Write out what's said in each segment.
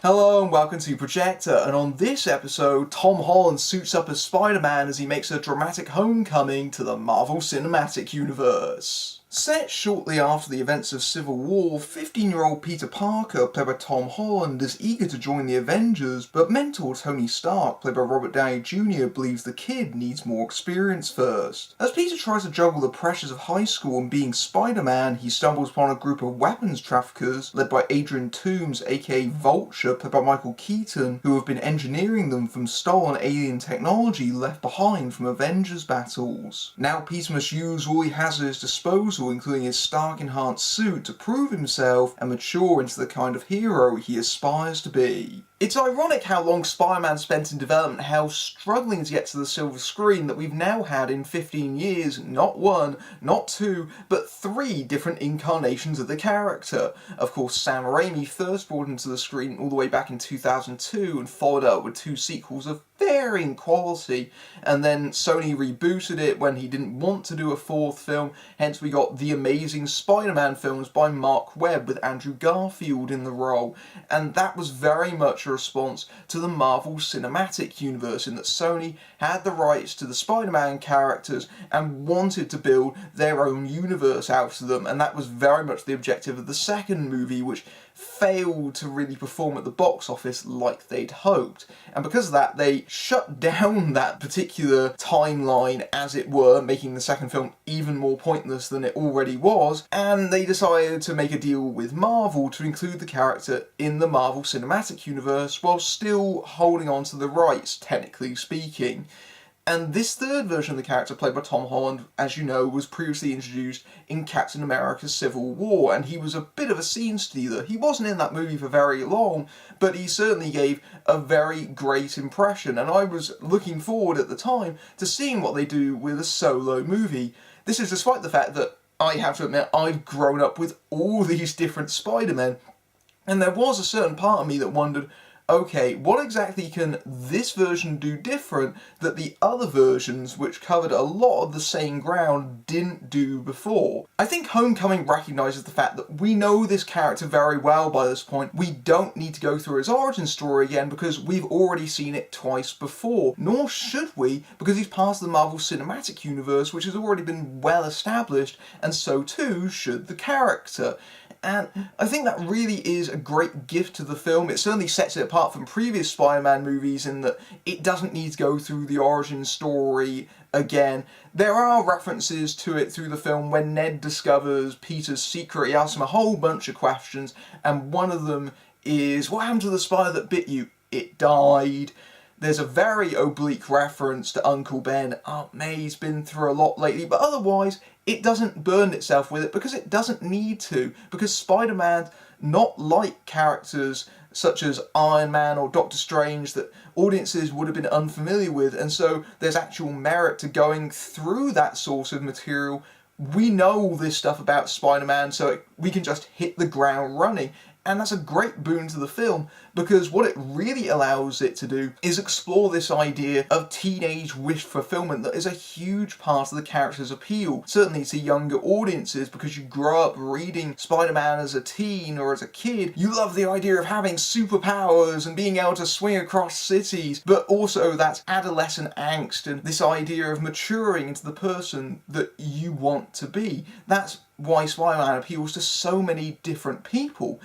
Hello and welcome to Projector, and on this episode, Tom Holland suits up as Spider-Man as he makes a dramatic homecoming to the Marvel Cinematic Universe. Set shortly after the events of Civil War, 15-year-old Peter Parker, played by Tom Holland, is eager to join the Avengers, but mentor Tony Stark, played by Robert Downey Jr., believes the kid needs more experience first. As Peter tries to juggle the pressures of high school and being Spider-Man, he stumbles upon a group of weapons traffickers, led by Adrian Toomes, aka Vulture, played by Michael Keaton, who have been engineering them from stolen alien technology left behind from Avengers battles. Now Peter must use all he has at his disposal, including his Stark-enhanced suit, to prove himself and mature into the kind of hero he aspires to be. It's ironic how long Spider-Man spent in development, how struggling to get to the silver screen, that we've now had in 15 years, not one, not two, but 3 different incarnations of the character. Of course, Sam Raimi first brought him to the screen all the way back in 2002 and followed up with 2 sequels of varying quality, and then Sony rebooted it when he didn't want to do a 4th film, hence we got The Amazing Spider-Man films by Mark Webb with Andrew Garfield in the role, and that was very much a response to the Marvel Cinematic Universe in that Sony had the rights to the Spider-Man characters and wanted to build their own universe out of them, and that was very much the objective of the second movie, which failed to really perform at the box office like they'd hoped. And because of that, they shut down that particular timeline, as it were, making the second film even more pointless than it already was, and they decided to make a deal with Marvel to include the character in the Marvel Cinematic Universe while still holding on to the rights, technically speaking. And this 3rd version of the character, played by Tom Holland, as you know, was previously introduced in Captain America Civil War, and he was a bit of a scene stealer. He wasn't in that movie for very long, but he certainly gave a very great impression, and I was looking forward at the time to seeing what they do with a solo movie. This is despite the fact that, I have to admit, I've grown up with all these different Spider-Men, and there was a certain part of me that wondered, okay, what exactly can this version do different that the other versions, which covered a lot of the same ground, didn't do before? I think Homecoming recognises the fact that we know this character very well by this point. We don't need to go through his origin story again because we've already seen it twice before. Nor should we, because he's part of the Marvel Cinematic Universe, which has already been well established, and so too should the character. And I think that really is a great gift to the film. It certainly sets it apart from previous Spider-Man movies in that it doesn't need to go through the origin story again. There are references to it through the film. When Ned discovers Peter's secret, he asks him a whole bunch of questions, and one of them is, what happened to the spider that bit you? It died. There's a very oblique reference to Uncle Ben. Aunt May's been through a lot lately, but otherwise it doesn't burn itself with it because it doesn't need to, because Spider-Man, not like characters such as Iron Man or Doctor Strange that audiences would have been unfamiliar with, and so there's actual merit to going through that source of material. We know this stuff about Spider-Man, so we can just hit the ground running. And that's a great boon to the film, because what it really allows it to do is explore this idea of teenage wish fulfillment that is a huge part of the character's appeal, certainly to younger audiences, because you grow up reading Spider-Man as a teen or as a kid. You love the idea of having superpowers and being able to swing across cities, but also that adolescent angst and this idea of maturing into the person that you want to be. That's why Spider-Man appeals to so many different people.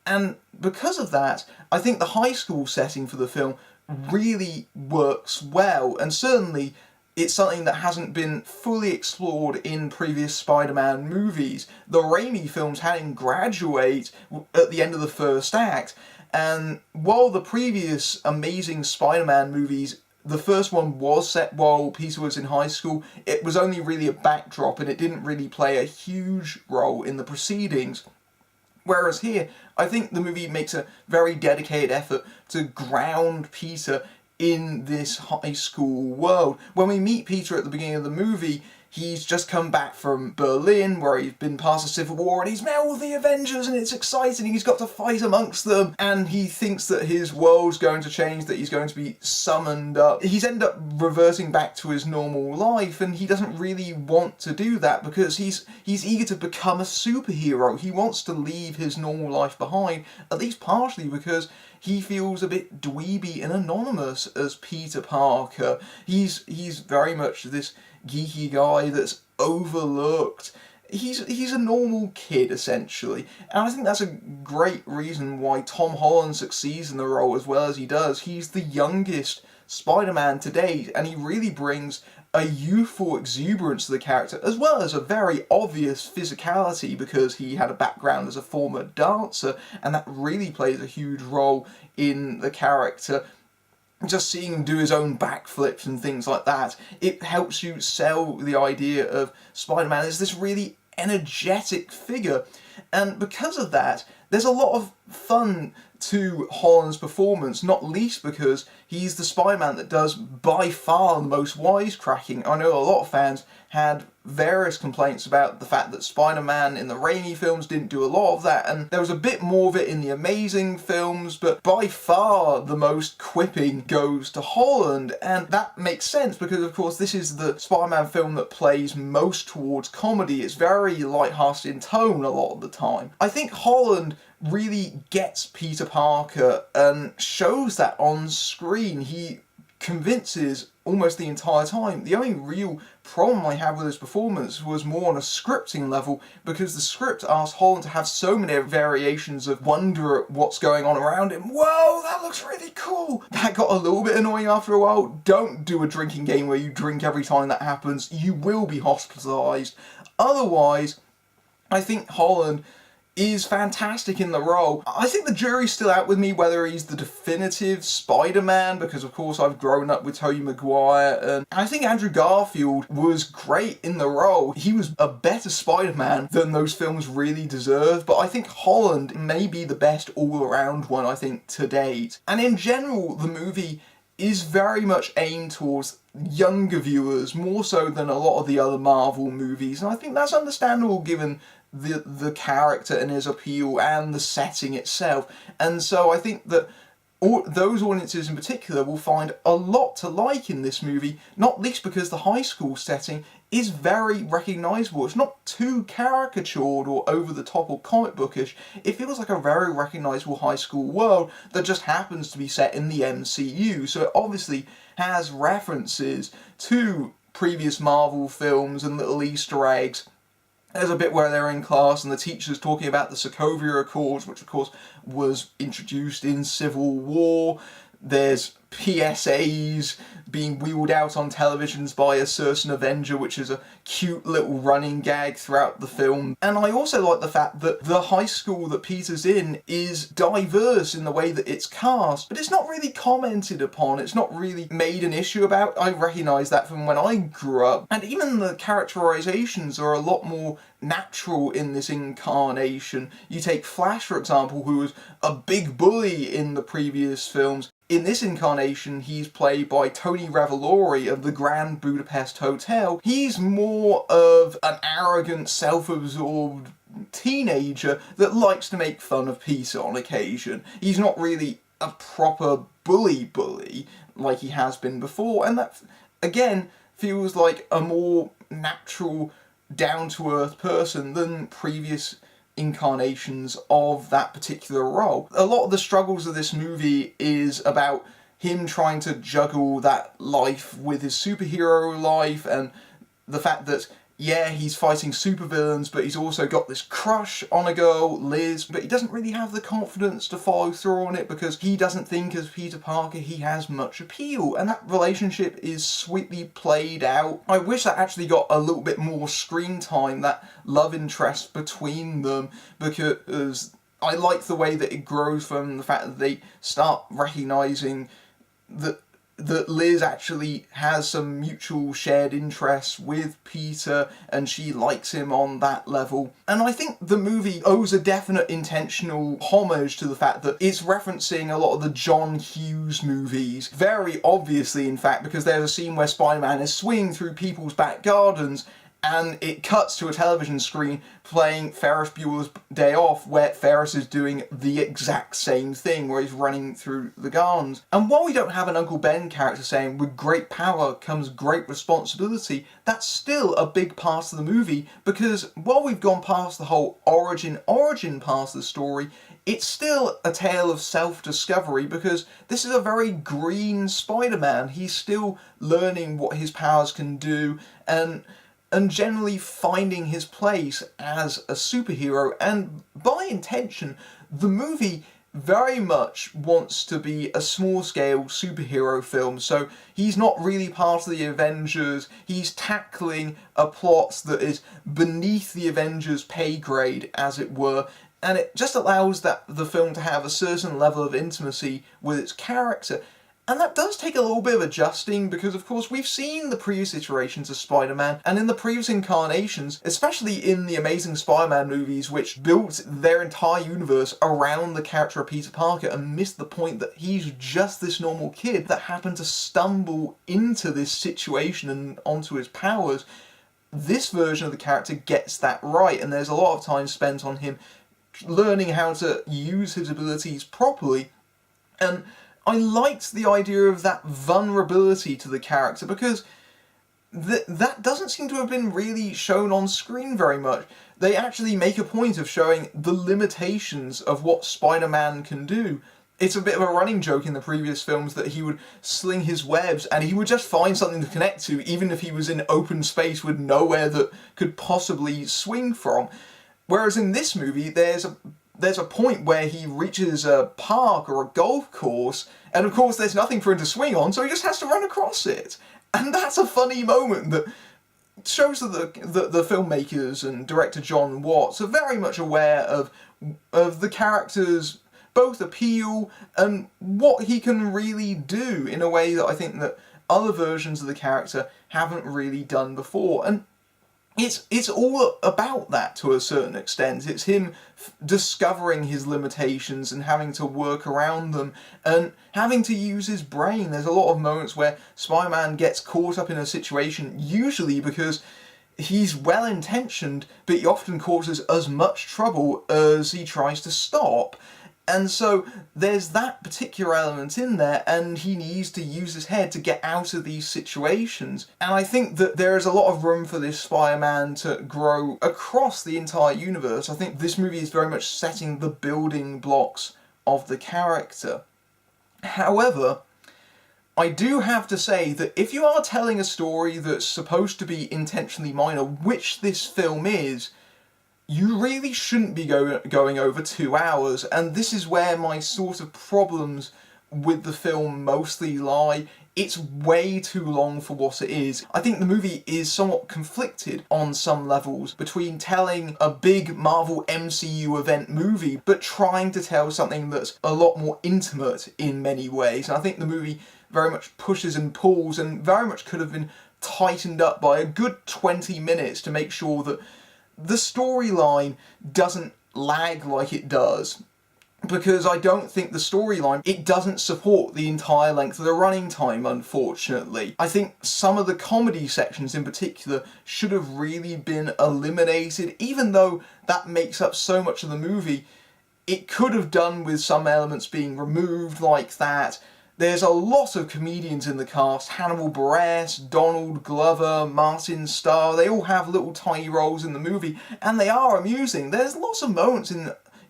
And because of that, I think the high school setting for the film really works well, and certainly it's something that hasn't been fully explored in previous Spider-Man movies. The Raimi films had him graduate at the end of the first act, and while the previous Amazing Spider-Man movies, the first one was set while Peter was in high school, it was only really a backdrop and it didn't really play a huge role in the proceedings. Whereas here, I think the movie makes a very dedicated effort to ground Peter in this high school world. When we meet Peter at the beginning of the movie, he's just come back from Berlin, where he's been past the Civil War, and he's met all the Avengers, and it's exciting, he's got to fight amongst them, and he thinks that his world's going to change, that he's going to be summoned up. He's ended up reverting back to his normal life, and he doesn't really want to do that because he's eager to become a superhero. He wants to leave his normal life behind, at least partially because he feels a bit dweeby and anonymous as Peter Parker. He's very much this geeky guy that's overlooked. He's a normal kid, essentially. And I think that's a great reason why Tom Holland succeeds in the role as well as he does. He's the youngest Spider-Man to date, and he really brings a youthful exuberance to the character, as well as a very obvious physicality, because he had a background as a former dancer, and that really plays a huge role in the character. Just seeing him do his own backflips and things like that, it helps you sell the idea of Spider-Man as this really energetic figure. And because of that, there's a lot of fun to Holland's performance, not least because he's the Spider-Man that does by far the most wisecracking. I know a lot of fans had various complaints about the fact that Spider-Man in the Raimi films didn't do a lot of that, and there was a bit more of it in the Amazing films, but by far the most quipping goes to Holland, and that makes sense because, of course, this is the Spider-Man film that plays most towards comedy. It's very light-hearted in tone a lot of the time. I think Holland really gets Peter Parker and shows that on screen. He convinces almost the entire time. The only real problem I have with his performance was more on a scripting level, because the script asked Holland to have so many variations of wonder at what's going on around him. Whoa, that looks really cool! That got a little bit annoying after a while. Don't do a drinking game where you drink every time that happens. You will be hospitalised. Otherwise, I think Holland is fantastic in the role. I think the jury's still out with me whether he's the definitive Spider-Man, because of course I've grown up with Tobey Maguire, and I think Andrew Garfield was great in the role. He was a better Spider-Man than those films really deserve, but I think Holland may be the best all-around one, I think, to date. And in general, the movie is very much aimed towards younger viewers, more so than a lot of the other Marvel movies, and I think that's understandable given the character and his appeal and the setting itself. And so I think that those audiences in particular will find a lot to like in this movie, not least because the high school setting is very recognisable. It's not too caricatured or over the top or comic bookish. It feels like a very recognisable high school world that just happens to be set in the MCU. So it obviously has references to previous Marvel films and little Easter eggs. There's a bit where they're in class and the teacher's talking about the Sokovia Accords, which of course was introduced in Civil War. There's PSAs being wheeled out on televisions by a certain Avenger, which is a cute little running gag throughout the film. And I also like the fact that the high school that Peter's in is diverse in the way that it's cast, but it's not really commented upon, it's not really made an issue about. I recognise that from when I grew up. And even the characterizations are a lot more natural in this incarnation. You take Flash, for example, who was a big bully in the previous films. In this incarnation, he's played by Tony Revolori of the Grand Budapest Hotel. He's more of an arrogant, self-absorbed teenager that likes to make fun of Peter on occasion. He's not really a proper bully like he has been before, and that, again, feels like a more natural, down-to-earth person than previous incarnations of that particular role. A lot of the struggles of this movie is about him trying to juggle that life with his superhero life, and the fact that, yeah, he's fighting supervillains, but he's also got this crush on a girl, Liz, but he doesn't really have the confidence to follow through on it because he doesn't think as Peter Parker he has much appeal, and that relationship is sweetly played out. I wish that actually got a little bit more screen time, that love interest between them, because I like the way that it grows from the fact that they start recognising that Liz actually has some mutual shared interests with Peter and she likes him on that level. And I think the movie owes a definite intentional homage to the fact that it's referencing a lot of the John Hughes movies. Very obviously, in fact, because there's a scene where Spider-Man is swinging through people's back gardens and it cuts to a television screen playing Ferris Bueller's Day Off, where Ferris is doing the exact same thing, where he's running through the gardens. And while we don't have an Uncle Ben character saying, with great power comes great responsibility, that's still a big part of the movie, because while we've gone past the whole origin part of the story, it's still a tale of self-discovery, because this is a very green Spider-Man. He's still learning what his powers can do, and generally finding his place as a superhero. And by intention, the movie very much wants to be a small-scale superhero film, so he's not really part of the Avengers. He's tackling a plot that is beneath the Avengers' pay grade, as it were, and it just allows the film to have a certain level of intimacy with its character. And that does take a little bit of adjusting, because of course we've seen the previous iterations of Spider-Man, and in the previous incarnations, especially in the Amazing Spider-Man movies, which built their entire universe around the character of Peter Parker and missed the point that he's just this normal kid that happened to stumble into this situation and onto his powers. This version of the character gets that right, and there's a lot of time spent on him learning how to use his abilities properly. And I liked the idea of that vulnerability to the character, because that doesn't seem to have been really shown on screen very much. They actually make a point of showing the limitations of what Spider-Man can do. It's a bit of a running joke in the previous films that he would sling his webs and he would just find something to connect to, even if he was in open space with nowhere that could possibly swing from. Whereas in this movie, there's a point where he reaches a park or a golf course, and of course there's nothing for him to swing on, so he just has to run across it. And that's a funny moment that shows that the filmmakers and director John Watts are very much aware of the character's both appeal and what he can really do in a way that I think that other versions of the character haven't really done before. And it's all about that to a certain extent. It's him discovering his limitations and having to work around them and having to use his brain. There's a lot of moments where Spider-Man gets caught up in a situation, usually because he's well-intentioned, but he often causes as much trouble as he tries to stop. And so there's that particular element in there, and he needs to use his head to get out of these situations. And I think that there is a lot of room for this Spider-Man to grow across the entire universe. I think this movie is very much setting the building blocks of the character. However, I do have to say that if you are telling a story that's supposed to be intentionally minor, which this film is, you really shouldn't be going over 2 hours, and this is where my sort of problems with the film mostly lie. It's way too long for what it is. I think the movie is somewhat conflicted on some levels between telling a big Marvel MCU event movie, but trying to tell something that's a lot more intimate in many ways. And I think the movie very much pushes and pulls, and very much could have been tightened up by a good 20 minutes to make sure that the storyline doesn't lag like it does, because I don't think the storyline, it doesn't support the entire length of the running time, unfortunately. I think some of the comedy sections in particular should have really been eliminated, even though that makes up so much of the movie. It could have done with some elements being removed like that. There's a lot of comedians in the cast. Hannibal Buress, Donald Glover, Martin Starr, they all have little tiny roles in the movie, and they are amusing. There's lots of moments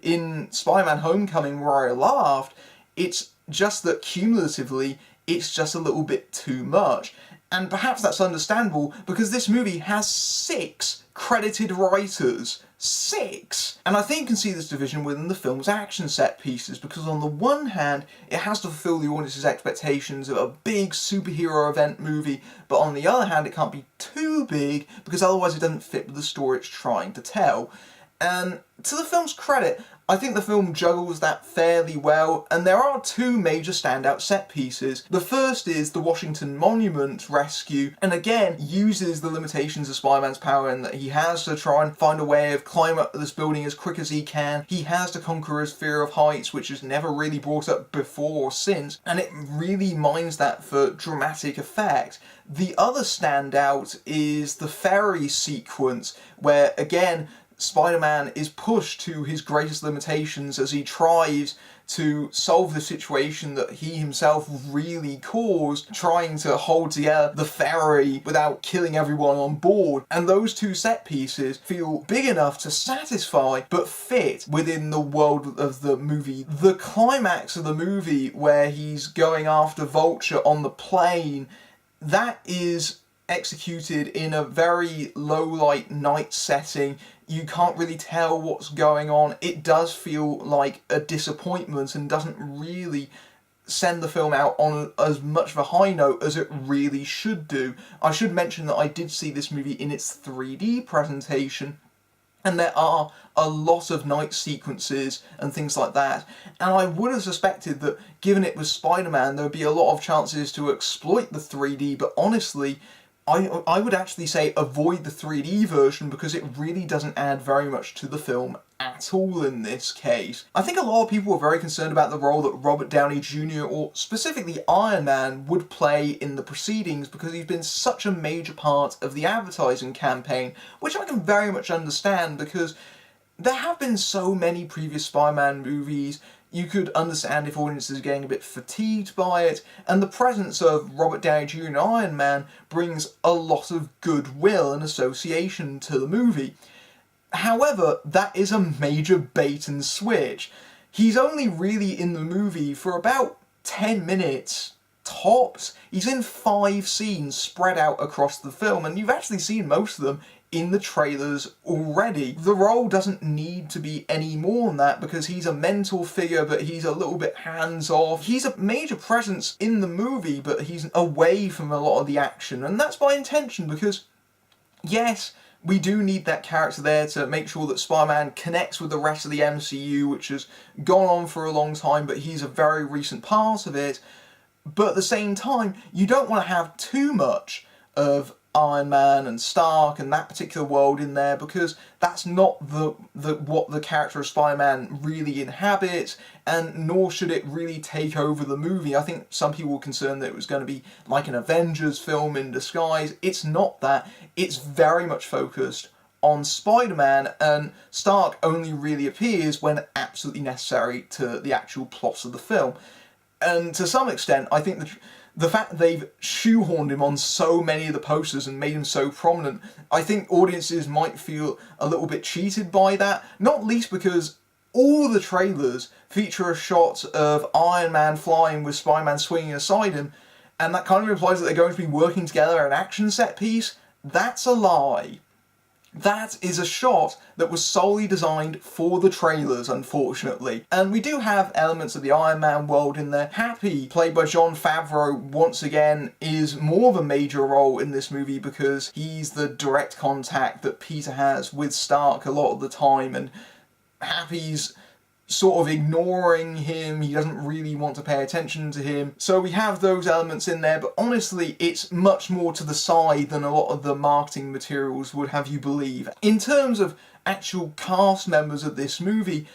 in Spider-Man Homecoming where I laughed. It's just that cumulatively, it's just a little bit too much. And perhaps that's understandable, because this movie has 6 credited writers. 6! And I think you can see this division within the film's action set pieces, because on the one hand, it has to fulfill the audience's expectations of a big superhero event movie, but on the other hand, it can't be too big, because otherwise it doesn't fit with the story it's trying to tell. And to the film's credit, I think the film juggles that fairly well, and there are two major standout set pieces. The first is the Washington Monument rescue, and again uses the limitations of Spider-Man's power in that he has to try and find a way of climb up this building as quick as he can. He has to conquer his fear of heights, which is never really brought up before or since, and it really mines that for dramatic effect. The other standout is the ferry sequence, where again Spider-Man is pushed to his greatest limitations as he tries to solve the situation that he himself really caused, trying to hold together the ferry without killing everyone on board. And those two set pieces feel big enough to satisfy, but fit within the world of the movie. The climax of the movie, where he's going after Vulture on the plane, that is executed in a very low light night setting. You can't really tell what's going on. It does feel like a disappointment and doesn't really send the film out on as much of a high note as it really should do. I should mention that I did see this movie in its 3D presentation, and there are a lot of night sequences and things like that. And I would have suspected that, given it was Spider-Man, there would be a lot of chances to exploit the 3D, but honestly, I would actually say avoid the 3D version because it really doesn't add very much to the film at all in this case. I think a lot of people were very concerned about the role that Robert Downey Jr. or specifically Iron Man would play in the proceedings because he's been such a major part of the advertising campaign, which I can very much understand because there have been so many previous Spider-Man movies. You could understand if audiences are getting a bit fatigued by it, and the presence of Robert Downey Jr. and Iron Man brings a lot of goodwill and association to the movie. However, that is a major bait and switch. He's only really in the movie for about 10 minutes, tops. He's in 5 scenes spread out across the film, and you've actually seen most of them in the trailers already. The role doesn't need to be any more than that because he's a mentor figure, but he's a little bit hands-off. He's a major presence in the movie, but he's away from a lot of the action, and that's by intention because, yes, we do need that character there to make sure that Spider-Man connects with the rest of the MCU, which has gone on for a long time, but he's a very recent part of it. But at the same time, you don't want to have too much of Iron Man and Stark and that particular world in there because that's not what the character of Spider-Man really inhabits, and nor should it really take over the movie. I think some people were concerned that it was going to be like an Avengers film in disguise. It's not that. It's very much focused on Spider-Man, and Stark only really appears when absolutely necessary to the actual plot of the film. And to some extent, I think the fact that they've shoehorned him on so many of the posters and made him so prominent, I think audiences might feel a little bit cheated by that, not least because all the trailers feature a shot of Iron Man flying with Spider-Man swinging aside him, and that kind of implies that they're going to be working together in an action set piece. That's a lie. That is a shot that was solely designed for the trailers, unfortunately. And we do have elements of the Iron Man world in there. Happy, played by Jon Favreau, once again, is more of a major role in this movie because he's the direct contact that Peter has with Stark a lot of the time, and Happy's sort of ignoring him. He doesn't really want to pay attention to him. So we have those elements in there, but honestly, it's much more to the side than a lot of the marketing materials would have you believe. In terms of actual cast members of this movie,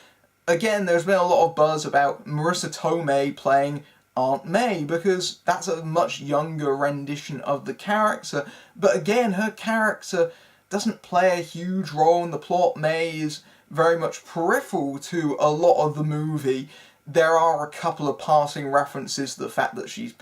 again, there's been a lot of buzz about Marisa Tomei playing Aunt May, because that's a much younger rendition of the character. But again, her character doesn't play a huge role in the plot. May is very much peripheral to a lot of the movie. There are a couple of passing references to the fact that she's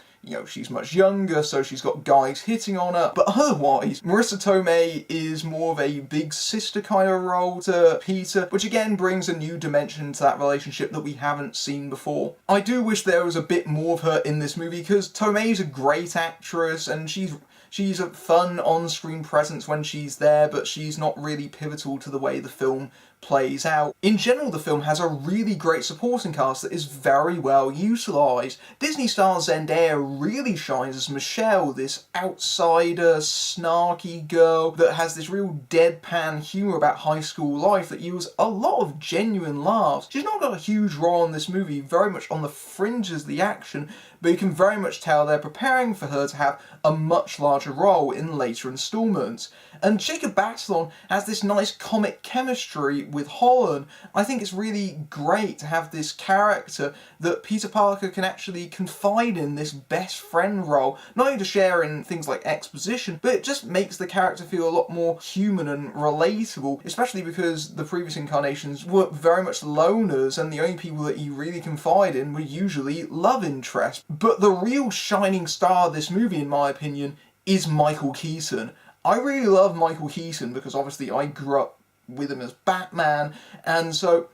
much younger, so she's got guys hitting on her. But otherwise, Marisa Tomei is more of a big sister kind of role to Peter, which again brings a new dimension to that relationship that we haven't seen before. I do wish there was a bit more of her in this movie, because Tomei's a great actress, and she's a fun on-screen presence when she's there, but she's not really pivotal to the way the film plays out. In general, the film has a really great supporting cast that is very well utilised. Disney star Zendaya really shines as Michelle, this outsider, snarky girl that has this real deadpan humour about high school life that yields a lot of genuine laughs. She's not got a huge role in this movie, very much on the fringes of the action, but you can very much tell they're preparing for her to have a much larger role in later instalments. And Jacob Batalon has this nice comic chemistry with Holland. I think it's really great to have this character that Peter Parker can actually confide in, this best friend role, not only to share in things like exposition, but it just makes the character feel a lot more human and relatable, especially because the previous incarnations were very much loners and the only people that you really confide in were usually love interests. But the real shining star of this movie, in my opinion, is Michael Keaton. I really love Michael Keaton because obviously I grew up with him as Batman, and so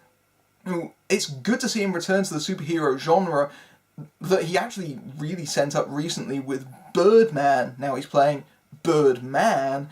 it's good to see him return to the superhero genre that he actually really sent up recently with Birdman. Now he's playing Birdman,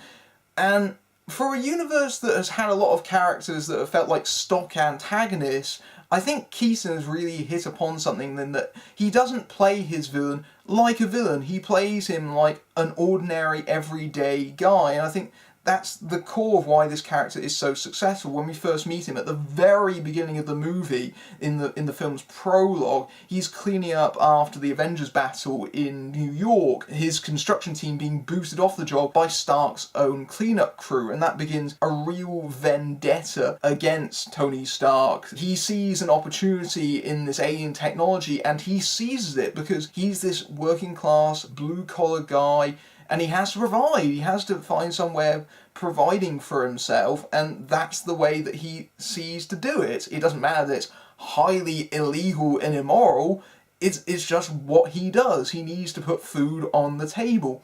and for a universe that has had a lot of characters that have felt like stock antagonists, I think Keaton has really hit upon something then, that he doesn't play his villain like a villain, he plays him like an ordinary, everyday guy, and I think that's the core of why this character is so successful. When we first meet him at the very beginning of the movie, in the film's prologue, he's cleaning up after the Avengers battle in New York, his construction team being booted off the job by Stark's own cleanup crew, and that begins a real vendetta against Tony Stark. He sees an opportunity in this alien technology and he seizes it because he's this working class, blue collar guy, and he has to provide, he has to find some way of providing for himself, and that's the way that he sees to do it. It doesn't matter that it's highly illegal and immoral, it's just what he does. He needs to put food on the table.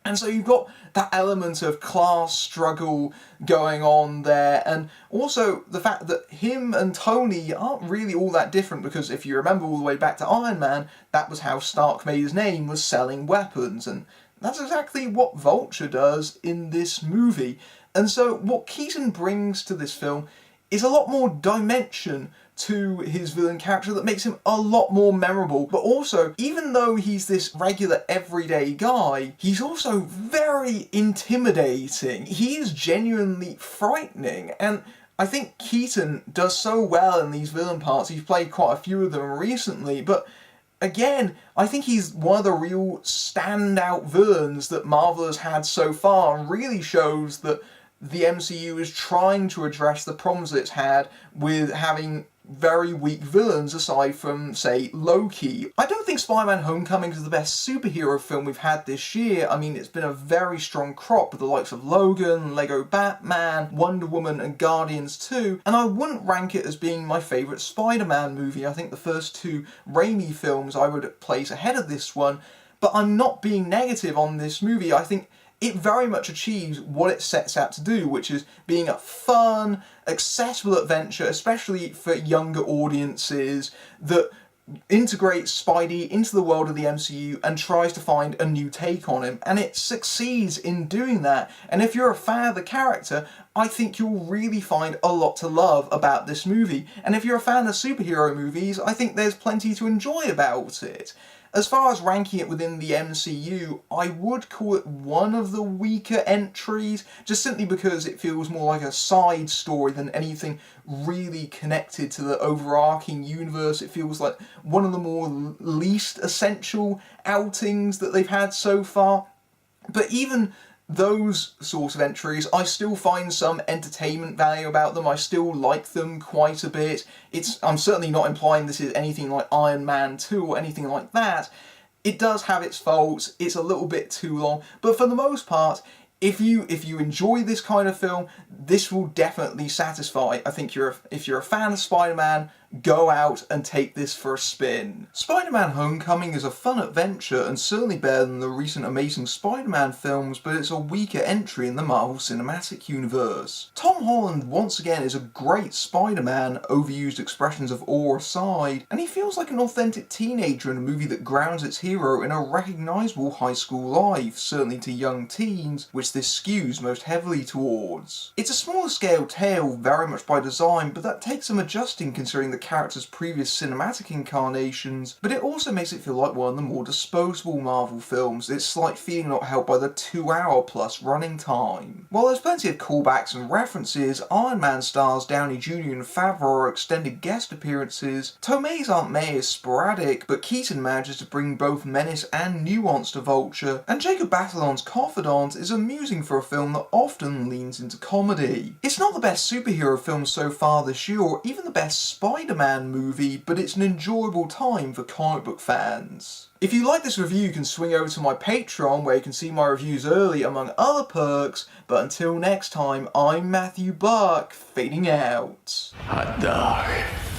And so you've got that element of class struggle going on there, and also the fact that him and Tony aren't really all that different, because if you remember all the way back to Iron Man, that was how Stark made his name, was selling weapons, and that's exactly what Vulture does in this movie. And so what Keaton brings to this film is a lot more dimension to his villain character that makes him a lot more memorable. But also, even though he's this regular everyday guy, he's also very intimidating. He is genuinely frightening, and I think Keaton does so well in these villain parts. He's played quite a few of them recently, but again, I think he's one of the real standout villains that Marvel has had so far, and really shows that the MCU is trying to address the problems it's had with having very weak villains aside from, say, Loki. I don't think Spider-Man Homecoming is the best superhero film we've had this year. I mean, it's been a very strong crop with the likes of Logan, Lego Batman, Wonder Woman and Guardians 2, and I wouldn't rank it as being my favourite Spider-Man movie. I think the first two Raimi films I would place ahead of this one, but I'm not being negative on this movie. I think it very much achieves what it sets out to do, which is being a fun, accessible adventure, especially for younger audiences, that integrates Spidey into the world of the MCU and tries to find a new take on him, and it succeeds in doing that. And if you're a fan of the character, I think you'll really find a lot to love about this movie. And if you're a fan of superhero movies, I think there's plenty to enjoy about it. As far as ranking it within the MCU, I would call it one of the weaker entries, just simply because it feels more like a side story than anything really connected to the overarching universe. It feels like one of the more least essential outings that they've had so far. But even those sort of entries, I still find some entertainment value about them. I still like them quite a bit. I'm certainly not implying this is anything like Iron Man 2 or anything like that. It does have its faults, it's a little bit too long, but for the most part, if you enjoy this kind of film, this will definitely satisfy. I think if you're a fan of Spider-Man, go out and take this for a spin. Spider-Man Homecoming is a fun adventure and certainly better than the recent Amazing Spider-Man films, but it's a weaker entry in the Marvel Cinematic Universe. Tom Holland once again is a great Spider-Man, overused expressions of awe aside, and he feels like an authentic teenager in a movie that grounds its hero in a recognisable high school life, certainly to young teens, which this skews most heavily towards. It's a smaller scale tale, very much by design, but that takes some adjusting considering the character's previous cinematic incarnations, but it also makes it feel like one of the more disposable Marvel films, its slight feeling not helped by the 2-hour plus running time. While there's plenty of callbacks and references, Iron Man stars Downey Jr. and Favreau are extended guest appearances, Tomei's Aunt May is sporadic, but Keaton manages to bring both menace and nuance to Vulture, and Jacob Batalon's confidant is amusing for a film that often leans into comedy. It's not the best superhero film so far this year, or even the best Spider-Man movie, but it's an enjoyable time for comic book fans. If you like this review, you can swing over to my Patreon where you can see my reviews early among other perks, but until next time, I'm Matthew Buck, fading out. Hot dog.